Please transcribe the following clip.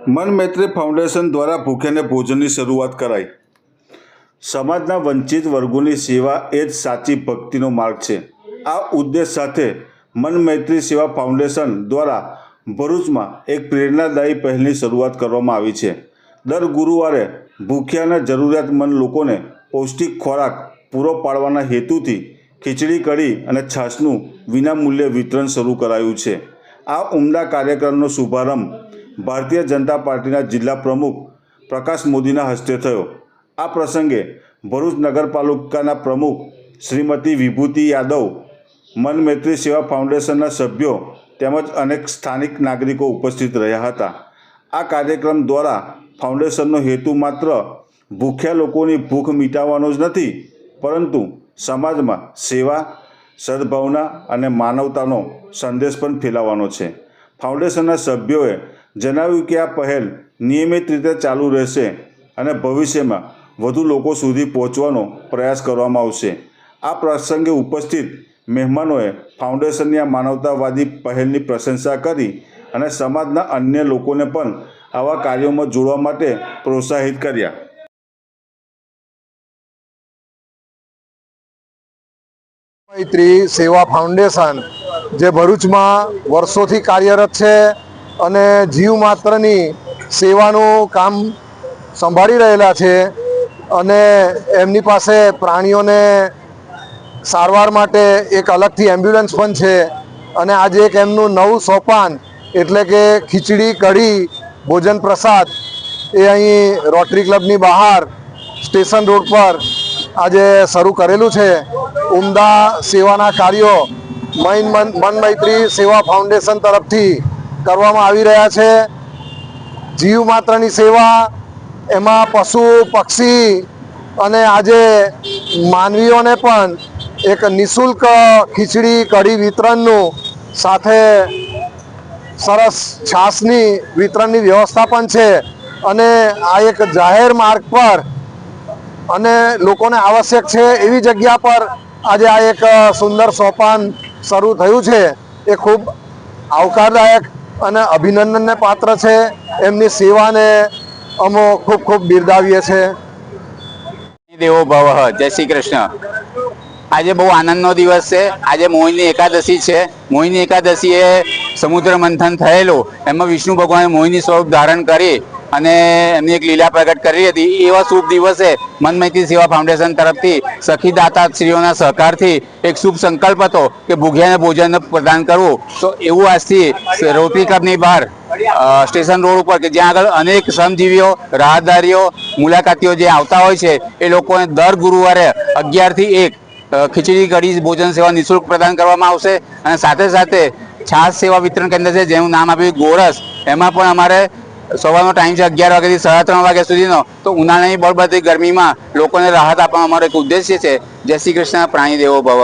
મન મૈત્રી ફાઉન્ડેશન દ્વારા ભૂખ્યાને ભોજનની શરૂઆત કરાઈ। સમાજના વંચિત વર્ગોની સેવા એ જ સાચી ભક્તિનો માર્ગ છે। આ ઉદ્દેશ સાથે મન મૈત્રી સેવા ફાઉન્ડેશન દ્વારા ભરૂચમાં એક પ્રેરણાદાયી પહેલની શરૂઆત કરવામાં આવી છે। દર ગુરુવારે ભૂખ્યા અને જરૂરિયાતમંદ લોકોને પૌષ્ટિક ખોરાક પૂરો પાડવાના હેતુથી ખીચડી કઢી અને છાશનું વિનામૂલ્યે વિતરણ શરૂ કરાયું છે। આ ઉમદા કાર્યક્રમનો શુભારંભ ભારતીય જનતા પાર્ટીના જિલ્લા પ્રમુખ પ્રકાશ મોદીના હસ્તે થયો। આ પ્રસંગે ભરૂચ નગરપાલિકાના પ્રમુખ શ્રીમતી વિભૂતિ યાદવ, મન મૈત્રી સેવા ફાઉન્ડેશનના સભ્યો તેમજ અનેક સ્થાનિક નાગરિકો ઉપસ્થિત રહ્યા હતા। આ કાર્યક્રમ દ્વારા ફાઉન્ડેશનનો હેતુ માત્ર ભૂખ્યા લોકોની ભૂખ મિટાવવાનો જ નથી, પરંતુ સમાજમાં સેવા, સદભાવના અને માનવતાનો સંદેશ પણ ફેલાવવાનો છે। ફાઉન્ડેશનના સભ્યોએ જણાવ્યું કે આ પહેલ નિયમિત રીતે ચાલુ રહેશે અને ભવિષ્યમાં વધુ લોકો સુધી પહોંચવાનો પ્રયાસ કરવામાં આવશે। આ પ્રસંગે ઉપસ્થિત મહેમાનોએ ફાઉન્ડેશનની આ માનવતાવાદી પહેલની પ્રશંસા કરી અને સમાજના અન્ય લોકોને પણ આવા કાર્યોમાં જોડવા માટે પ્રોત્સાહિત કર્યા। મૈત્રી સેવા ફાઉન્ડેશન જે ભરૂચમાં વર્ષોથી કાર્યરત છે અને જીવ માત્રની સેવાનું કામ સંભાળી રહેલા છે અને એમની પાસે પ્રાણીઓને સારવાર માટે એક અલગથી એમ્બ્યુલન્સ પણ છે અને આજે એક એમનું નવું સોપાન એટલે કે ખીચડી કઢી ભોજન પ્રસાદ એ અહીં રોટરી ક્લબની બહાર સ્ટેશન રોડ પર આજે શરૂ કરેલું છે। ઉમદા સેવાના કાર્યો મન મૈત્રી સેવા ફાઉન્ડેશન તરફથી કરવામાં આવી રહ્યા છે। જીવ માત્રની સેવા, એમાં પશુ પક્ષી અને આજે માનવીઓને પણ એક નિઃશુલ્ક ખીચડી કઢી વિતરણનું સાથે સરસ છાશની વિતરણની વ્યવસ્થા પણ છે અને આ એક જાહેર માર્ગ પર અને લોકોને આવશ્યક છે એવી જગ્યા પર આજે આ એક સુંદર સોપાન શરૂ થયું છે। એ ખૂબ આવકારદાયક અને અભિનંદનને પાત્ર છે। એમની સેવાને અમે ખૂબ ખૂબ બિરદાવીએ છીએ। દેવો ભવ, જય શ્રી કૃષ્ણ। આજે બહુ આનંદનો દિવસ છે। આજે મોહિની એકાદશી છે। મોહિની એકાદશી એ સમુદ્ર મંથન થયેલું, એમાં વિષ્ણુ ભગવાને મોહિની સ્વરૂપ ધારણ કરી અને એમની એક લીલા પ્રગટ કરી હતી। એવા શુભ દિવસે મન મૈત્રી સેવા ફાઉન્ડેશન તરફથી સખી દાતાશ્રીઓના સહકારથી એક શુભ સંકલ્પ હતો કે ભૂખ્યાને ભોજન પ્રદાન કરવું। તો એવું આજથી રોટરી ક્લબની બહાર સ્ટેશન રોડ ઉપર કે જ્યાં આગળ અનેક શ્રમજીવીઓ, રાહદારીઓ, મુલાકાતીઓ જે આવતા હોય છે એ લોકોને દર ગુરુવારે 11 થી 1 ખીચડી કઢી ભોજન સેવા નિઃશુલ્ક પ્રદાન કરવામાં આવશે અને સાથે સાથે છાશ સેવા વિતરણ કેન્દ્ર છે જેનું નામ આપ્યું ગોરસ, એમાં પણ અમારે સવારનો ટાઈમ છે 11 વાગ્યાથી 3:30 વાગ્યા સુધીનો। તો ઉનાળાની બળબડતી ગરમીમાં લોકોને રાહત આપવાનો અમારો એક ઉદ્દેશ્ય છે। જય શ્રી કૃષ્ણ, પ્રાણી દેવો ભવ।